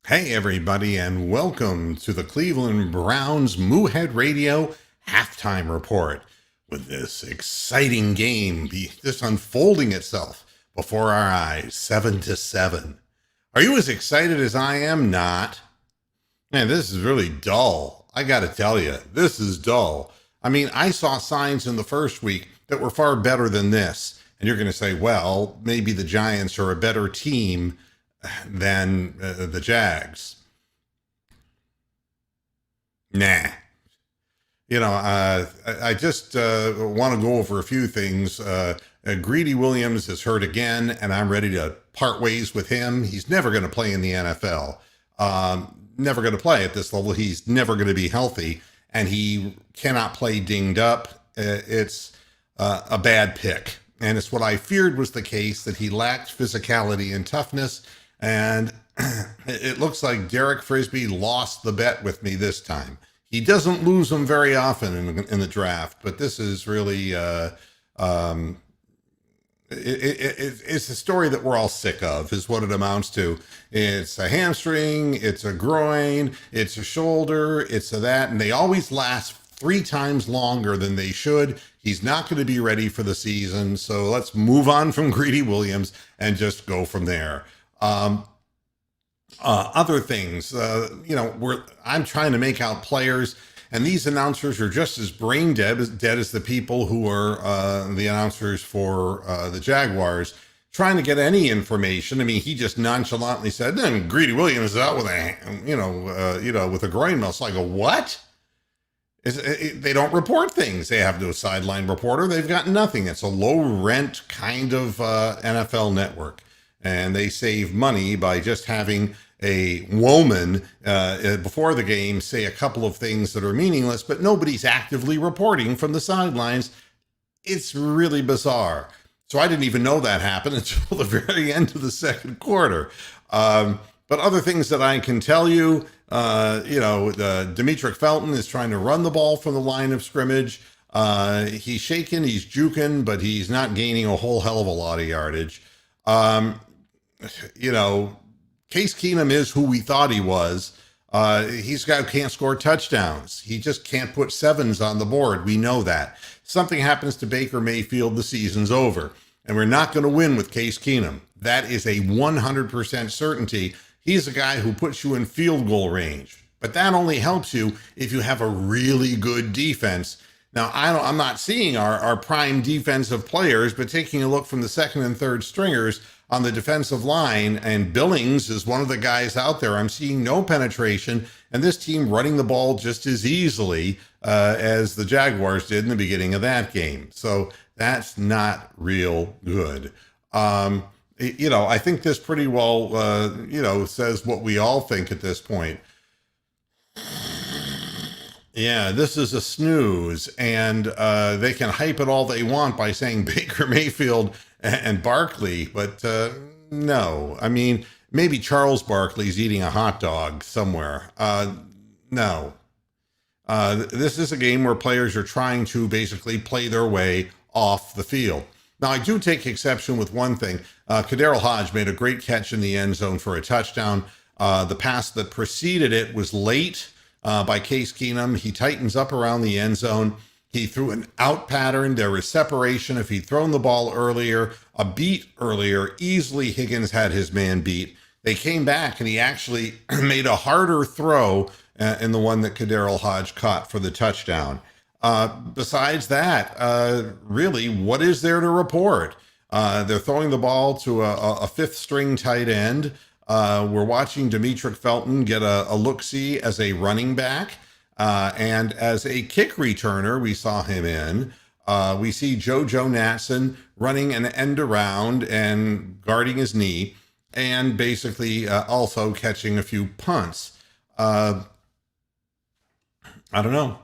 Hey, everybody, and welcome to the Cleveland Browns Moohead Radio halftime report. With this exciting game just unfolding itself before our eyes, 7-7. Are you as excited as I am? Not. Man, this is really dull. I got to tell you, this is dull. I mean, I saw signs in the first week that were far better than this. And you're going to say, well, maybe the Giants are a better team than the Jags. Nah. I just want to go over a few things. Greedy Williams is hurt again, and I'm ready to part ways with him. He's never going to play in the NFL. Never going to play at this level. He's never going to be healthy, and he cannot play dinged up. It's a bad pick. And it's what I feared was the case, that he lacked physicality and toughness. And it looks like Derek Frisbee lost the bet with me this time. He doesn't lose them very often in the draft, but this is really it's a story that we're all sick of, is what it amounts to. It's a hamstring, it's a groin, it's a shoulder, it's a that, and they always last 3 times longer than they should. He's not going to be ready for the season, so let's move on from Greedy Williams and just go from there. Other things, I'm trying to make out players, and these announcers are just as brain dead as the people who are the announcers for the Jaguars, trying to get any information. I mean, he just nonchalantly said, "Then Greedy Williams is out with with a groin muscle." I go, what? They don't report things. They have no sideline reporter. They've got nothing. It's a low rent kind of NFL network. And they save money by just having a woman before the game say a couple of things that are meaningless, but nobody's actively reporting from the sidelines. It's really bizarre. So I didn't even know that happened until the very end of the second quarter. But other things that I can tell you, Demetric Felton is trying to run the ball from the line of scrimmage. He's shaking, he's juking, but he's not gaining a whole hell of a lot of yardage. Case Keenum is who we thought he was. Can't score touchdowns. He just can't put sevens on the board. We know that. Something happens to Baker Mayfield, the season's over. And we're not going to win with Case Keenum. That is a 100% certainty. He's a guy who puts you in field goal range. But that only helps you if you have a really good defense. Now, I'm not seeing our prime defensive players, but taking a look from the second and third stringers on the defensive line, and Billings is one of the guys out there. I'm seeing no penetration, and this team running the ball just as easily as the Jaguars did in the beginning of that game. So that's not real good. I think this pretty well, says what we all think at this point. Yeah, this is a snooze, and they can hype it all they want by saying Baker Mayfield and Barkley, but no. I mean, maybe Charles Barkley's eating a hot dog somewhere. No. This is a game where players are trying to basically play their way off the field. Now, I do take exception with one thing. KhaDarel Hodge made a great catch in the end zone for a touchdown. The pass that preceded it was late by Case Keenum. He tightens up around the end zone. He threw an out pattern. There was separation. If he'd thrown the ball earlier, a beat earlier, easily Higgins had his man beat. They came back, and he actually made a harder throw in the one that KhaDarel Hodge caught for the touchdown. Besides that, really, what is there to report? They're throwing the ball to a fifth string tight end. We're watching Demetric Felton get a look-see as a running back. And as a kick returner, we saw him in. We see JoJo Natson running an end around and guarding his knee, and basically also catching a few punts. I don't know.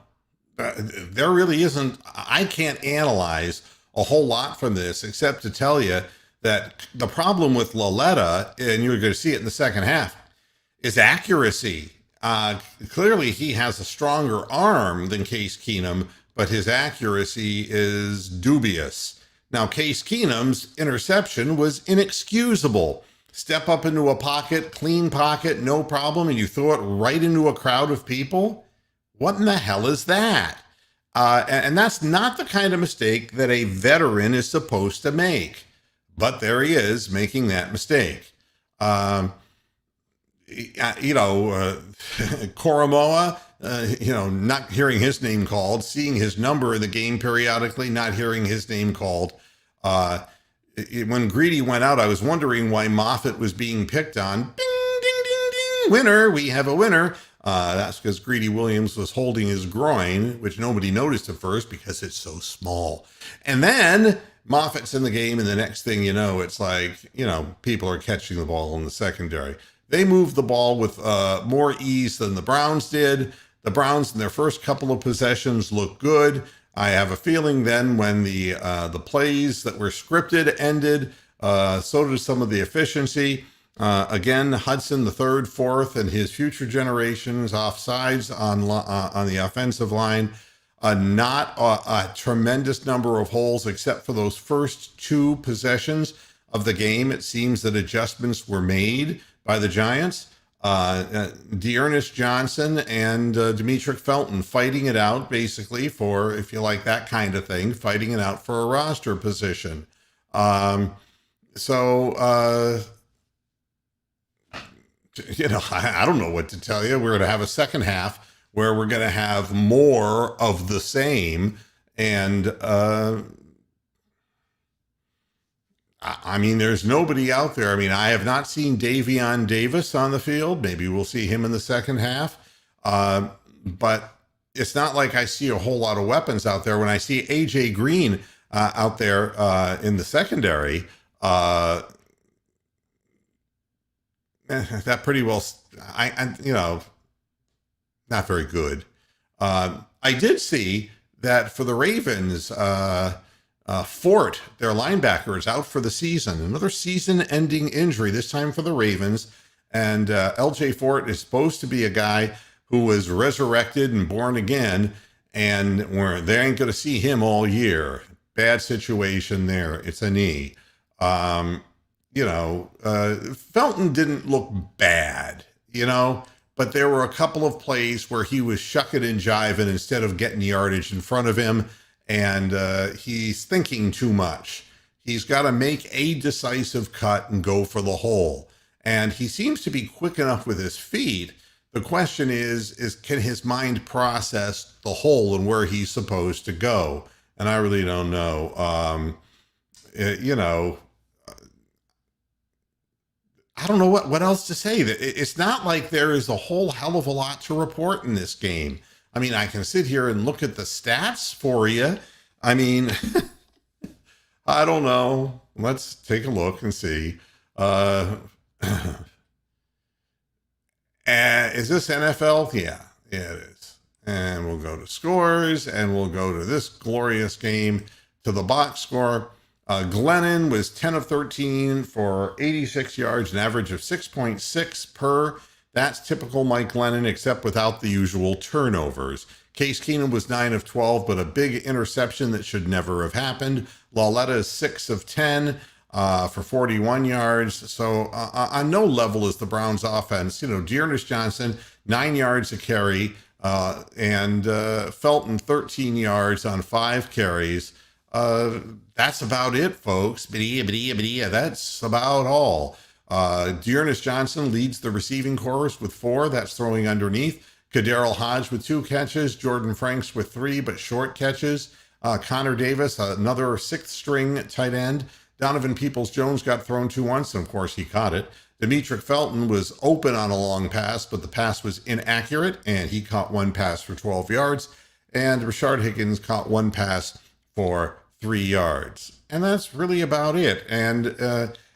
There really isn't, I can't analyze a whole lot from this except to tell you that the problem with Lauletta, and you're going to see it in the second half, is accuracy. Clearly, he has a stronger arm than Case Keenum, but his accuracy is dubious. Now, Case Keenum's interception was inexcusable. step up into a pocket, clean pocket, no problem, and you throw it right into a crowd of people? What in the hell is that? And that's not the kind of mistake that a veteran is supposed to make. But there he is making that mistake. Koromoa, not hearing his name called, seeing his number in the game periodically, not hearing his name called. When Greedy went out, I was wondering why Moffitt was being picked on. Ding, ding, ding, ding, winner, we have a winner. That's because Greedy Williams was holding his groin, which nobody noticed at first because it's so small. And then Moffitt's in the game, and the next thing you know, it's like, people are catching the ball in the secondary. They moved the ball with more ease than the Browns did. The Browns in their first couple of possessions looked good. I have a feeling then when the plays that were scripted ended, so did some of the efficiency. Again, Hudson, the third, fourth, and his future generations offsides on the offensive line. Not a tremendous number of holes except for those first two possessions of the game. It seems that adjustments were made by the Giants. D'Ernest Johnson and Demetric Felton fighting it out, basically, for, if you like that kind of thing, fighting it out for a roster position. I don't know what to tell you. We're going to have a second half where we're going to have more of the same. And, there's nobody out there. I have not seen Davion Davis on the field. Maybe we'll see him in the second half. But it's not like I see a whole lot of weapons out there. When I see A.J. Green out there in the secondary, that pretty well, not very good. I did see that for the Ravens, Fort, their linebacker, is out for the season. Another season-ending injury, this time for the Ravens. And L.J. Fort is supposed to be a guy who was resurrected and born again, and they ain't going to see him all year. Bad situation there. It's a knee. Felton didn't look bad, but there were a couple of plays where he was shucking and jiving instead of getting yardage in front of him. And he's thinking too much. He's got to make a decisive cut and go for the hole. And he seems to be quick enough with his feet. The question is can his mind process the hole and where he's supposed to go? And I really don't know. I don't know what else to say. It's not like there is a whole hell of a lot to report in this game. I can sit here and look at the stats for you. I don't know. Let's take a look and see. Is this NFL? Yeah, it is. And we'll go to scores, and we'll go to this glorious game, to the box score. Glennon was 10 of 13 for 86 yards, an average of 6.6 per. That's typical Mike Glennon, except without the usual turnovers. Case Keenum was 9 of 12, but a big interception that should never have happened. Lauletta is 6 of 10 for 41 yards. So on no level is the Browns offense. D'Ernest Johnson, 9 yards a carry, and Felton, 13 yards on 5 carries. That's about it, folks. That's about all. D'Ernest Johnson leads the receiving chorus with 4. That's throwing underneath. KhaDarel Hodge with 2 catches. Jordan Franks with 3, but short catches. Connor Davis, another 6th string tight end. Donovan Peoples-Jones got thrown to once, and of course he caught it. Demetric Felton was open on a long pass, but the pass was inaccurate, and he caught 1 pass for 12 yards. And Rashard Higgins caught 1 pass for 3 yards. And that's really about it. And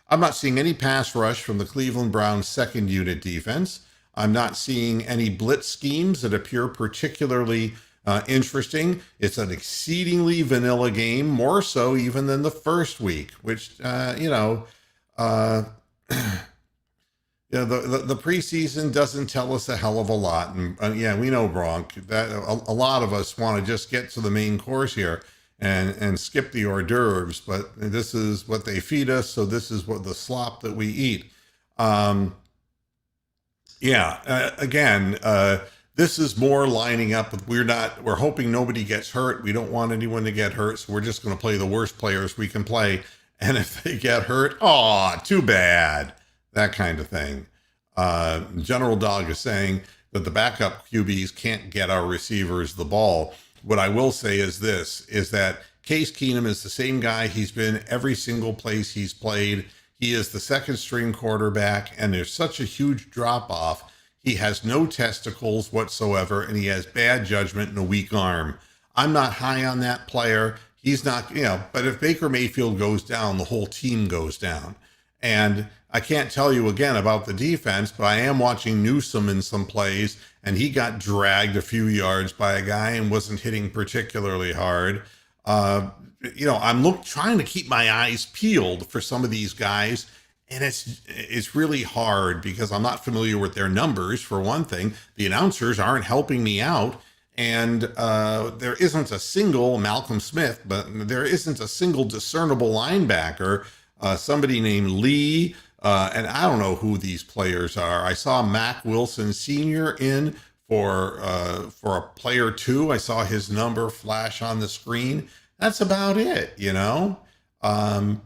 I'm not seeing any pass rush from the Cleveland Browns second unit defense. I'm not seeing any blitz schemes that appear particularly interesting. It's an exceedingly vanilla game, more so even than the first week, which, the preseason doesn't tell us a hell of a lot. And we know, Bronk, that a lot of us want to just get to the main course here and skip the hors d'oeuvres, but this is what they feed us, so this is what the slop that we eat. Again, this is more lining up with we're hoping nobody gets hurt. We don't want anyone to get hurt, so we're just going to play the worst players we can play. And if they get hurt, too bad. That kind of thing. General Dog is saying that the backup QBs can't get our receivers the ball. What I will say is that Case Keenum is the same guy he's been every single place he's played. He is the second string quarterback, and there's such a huge drop off. He has no testicles whatsoever, and he has bad judgment and a weak arm. I'm not high on that player. He's not, but if Baker Mayfield goes down, the whole team goes down. And I can't tell you again about the defense, but I am watching Newsome in some plays, and he got dragged a few yards by a guy and wasn't hitting particularly hard. I'm trying to keep my eyes peeled for some of these guys, and it's really hard because I'm not familiar with their numbers, for one thing. The announcers aren't helping me out, and there isn't a single Malcolm Smith, but there isn't a single discernible linebacker. Somebody named Lee, and I don't know who these players are. I saw Mac Wilson Sr. in for a player two. I saw his number flash on the screen. That's about it, Not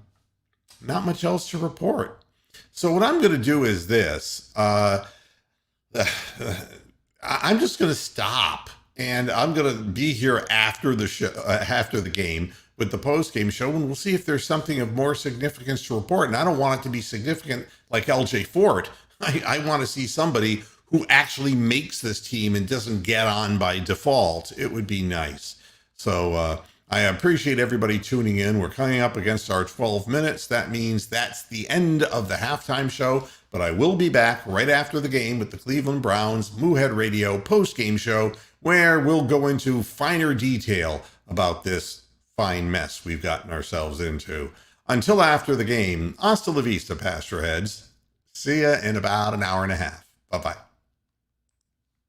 much else to report. So what I'm going to do is this. I'm just going to stop, and I'm going to be here after the show, after the game with the post-game show, and we'll see if there's something of more significance to report. And I don't want it to be significant like LJ Fort. I want to see somebody who actually makes this team and doesn't get on by default. It would be nice. So I appreciate everybody tuning in. We're coming up against our 12 minutes. That means that's the end of the halftime show, but I will be back right after the game with the Cleveland Browns Moohead Radio post-game show, where we'll go into finer detail about this fine mess we've gotten ourselves into. Until after the game, hasta la vista, Pasture Heads. See ya in about an hour and a half. Bye-bye.